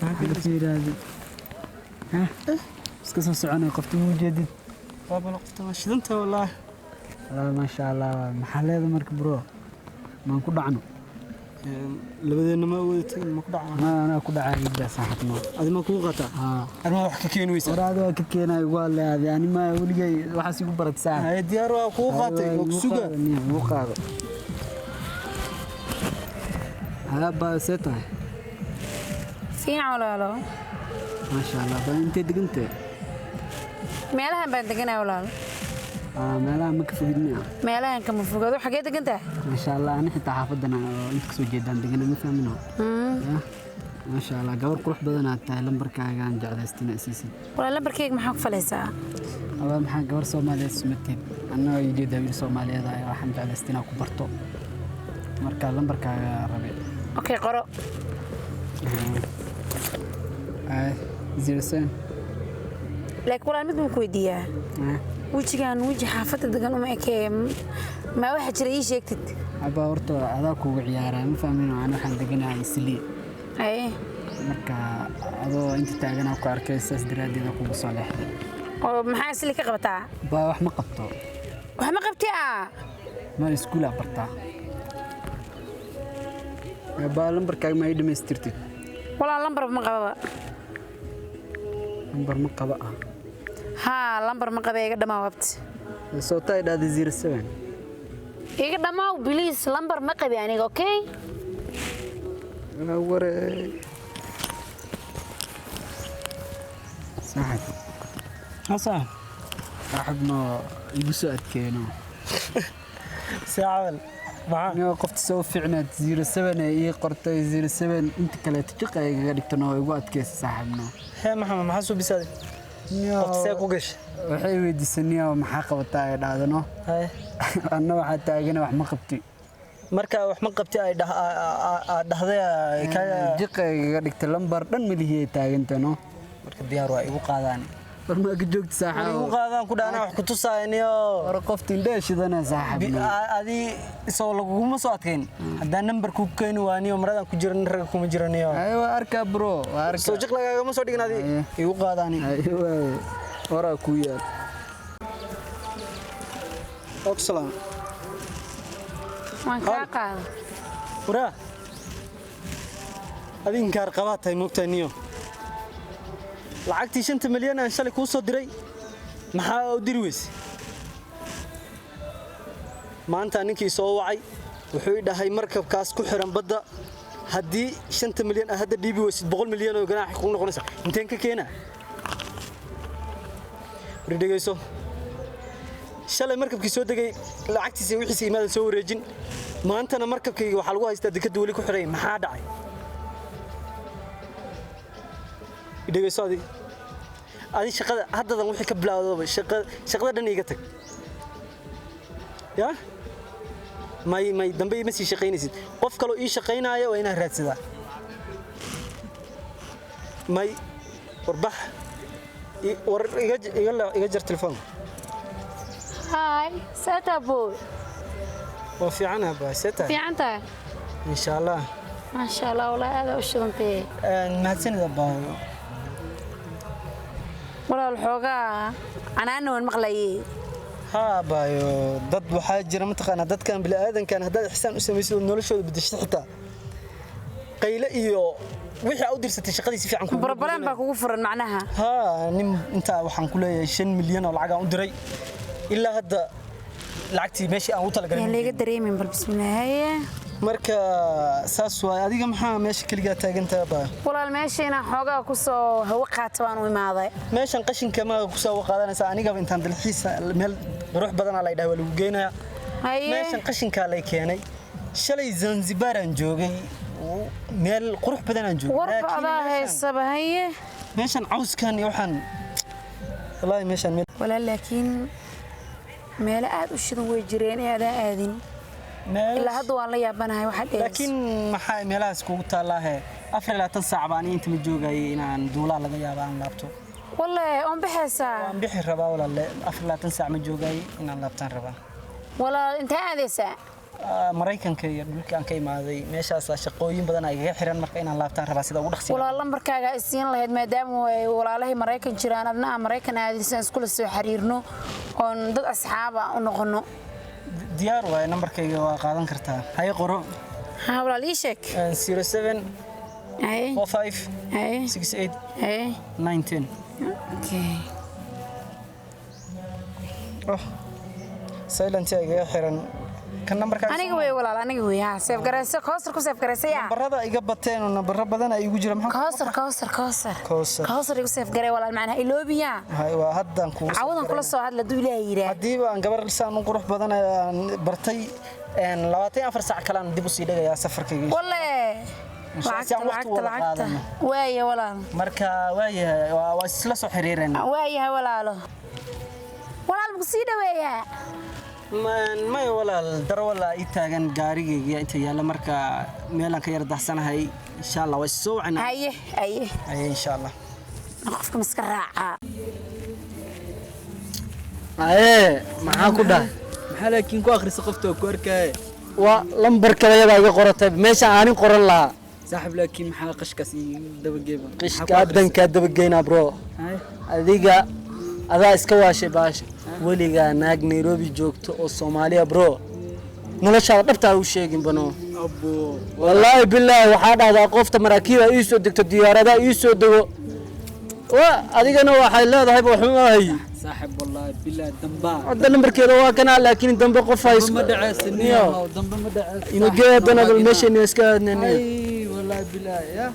هذه ها بس قصة سعنا قفت موجود بابا لقطة مش أنت والله ما شاء الله محل هذا مركب برو ما نكون عنه لبدنا ما ودت ما كنا أنا كنت عايز بس صاحبنا هذا ما كون قطع أنا ما أحكي كين ويسا هذا كينا يقول هذا يعني ما ولقي واحد يقول برد ساعة هاي ديار وكون قطع وكسوقة مو قاعد هذا بسيطة في علاله ما شاء الله فأنت دقنت meelahan baan deganaa walaal meelaha ma ka fogidnaa meelahan kama fogado xagee degantaa ma sha Allah ana xitaa xaafadana oo inta kasoo jeedaan deganaa ma fahmino ma sha Allah gabar qurux badan aad tahay lambarkaaga aan jeclaystina siisid walaal lambarkayga maxaa ku falaysaa aba maxaa gabar Soomaaliyeed sumateen anna ay jeedaa wiil Soomaaliyeed ah waxaan jeclaystina ku barto marka lambarkaaga rabe okay qoro zirsan laakiin walaal mid ku weydiiyaa وجهان وجه حافظة دقن أمك ما واحد شري شيكتد أبا ورطة هذاك وعيارة ما فاهمينه أنا حن دقنا على السلي أيه مركا هذا أنت تاجنا وكارك أساس درادي ذاك وصالح ومحاس اللي كقبتها با وح ما قبته وح ما قبتها ما يسكولا برتا با لمبر كاي ما يدم يسترتي ولا لمبر ما قبا لمبر ما قبا ها لمبر ما قبا يقدر ما وقت صوتي هذا 07 يقدر ما بليز لمبر ما قبا يعني أوكي أنا ورا صاحب صاحب صاحبنا يبسط كينو ساعة معاه أنا وقفت سوي فعنا 07 إيه قرطي 07 أنت كلا تجيك قاعد تنوي وقت كيس صاحبنا هي محمد ما حسوا بيساعد وقت ساق وقش waxay weydiisanaya waxa qabataa ay dhaadano hay anna waxa taagana wax ma qabti marka wax ma qabti ay dhahday ka jiqayga dhigta lambar dhan milihii taagantano marka diyaar waa igu qaadaan farma ka joogta saaxaa igu qaadaan ku dhaana wax ku tusaayniyo war qoftin dheeshidana saaxib adi soo laguma soo adkayn hadaa number ku keen waaniyo maradan ku jiran rag kuma jiraniyo ay waa arka bro waa arka soo jiq lagaaga ma soo dhigin adi igu qaadaan ورا كويا أوكسلام ما كاقا ورا هذه إنكار قبات هاي مقتنيو لعقتي 5 مليون أن شالك وصل دري محا درويس ما أنت أنك يسوعي وحيد هاي مركب كاس كحرم بدأ هدي 5 مليون هذا دي بيوس 200 مليون وجناح يكون قنصة 200 كينا رديجيسو شلي مركبكي soo dagay lacagtiisa wixii iimaada soo wareejin maantana markabkayga waxa lagu haystaa dekada wali ku xiray maxaa dhacay ridayso adi shaqada haddadan wixii ka bilaawdo shaqada dhan iga tag ya may dambe ma sii shaqeynaysid qof kale oo ii shaqeynaayo waa inaan raadsadaa may warbax iga jar telefoon هاي ستابو وفي عنها بسيطة في عنتها إن شاء الله ما شاء الله والله هذا وش انتي ما تسند باو ولا الحوقة أنا المغلي ها بايو ضد وحاجر متقنا ضد كان بلا آذن كان هذا إحسان أسمي يسوي نولش بدش حتى قيل إيو wixii aad dirsatay shaqadiisa fiican ku barbaran baa kugu furan macnaha nin inta waxaan ku leeyahay 5 milyan oo lacag aan u diray ilaa hadda lacagtii meeshii aan u talagalay leega dareemin bal bismillah marka saas waa adiga maxaa meesha kaliya taagantaa baa walaal meeshina xoogaa ku soo hawo qaataan u imaaday meeshan qashinka ma ku soo qaadanaysa aniga intaan dalxiis meel qurux badan la yiraahdo lagu geenaya meeshan qashinka la keenay shalay Zanzibar aan joogay meel qurux badan aan joogo warba heesabahaye meeshan cawskan iyo waxaan wallahi meeshan wala laakiin meel aad u shidan way jireen aadin ilaa hadda waan la yaabanahay waxa dheer laakiin maxay meelahaas kugu taalaahe 24 saac baan inta ma joogay inaan duulaa laga yaabaan laabto wallahi on bixisa waan bixi rabaa walaal 24 saac ma joogay inaan laabtaan rabaa wala inta aadaysa maraykanka iyo dhulka aan ka imaaday meeshaas shaqooyin badan ay iga xiran marka inaan laabtaan rabaa sida ugu dhaqsiyo walaal lambarkaaga isiin lahayd maadaama ay walaalahay Mareykan jiraan adna Mareykan aadaysan isku la soo xiriirno oo dad asxaab ah u noqono diyaar waay nambarkayga waa qaadan kartaa hay qoro ha walaal ii sheeg 07 ay 45 ay 68 ay 19 okay silent iga xiran kan nambarka aniga way walaal aniga way ha save garayso koosar ku save garaysay nambarada iga bateen oo nambaro badan ay igu jiraan koosar igu save garay walaal macna iloobiya hay waa hadan ku caawadan kula soo hadla duu ilaahay yiraahdo hadii aan gabar lisaan u qurux badan aan bartay 24 saac kale aan dib u sii dhagayaa safarkayga wallahi lacagta waaya walaal marka waaya waa isla soo xiriireen waaya walaalo walaal muxuu sii dhaweeyaa ما ولا الدرولا إتاعن قاريجي أنت يلا مركا ميلان كير دحسنا هاي إن شاء الله والسوعنا أيه إن شاء الله نقفكم مسكراعة معاكو ده محلكين كو آخر سقفته كوركا ولمبر كذا يبغى قرطة ماشي أنا قرن لا صاحب لكن محاقش كسي دبل جيبه قش كابدن كدب جينا برو هذيك هذا إسكواش باش وليجا ناق نيروبي جوكتو أو سوماليا برو نلاشا دبتا وشيغين بنو أبو والله بالله وحاد هذا قفت مراكيب يسو دكتو الديارة يسو دغو وهذيك أنا واحد لا ذهب وحما هي صاحب والله بالله دنبا هذا نمبر كيلو كنا لكن دنبا قفا يسو مدعس النية دنبا مدعس إنه جاء دنا بالمشي نسكا أي والله بالله يا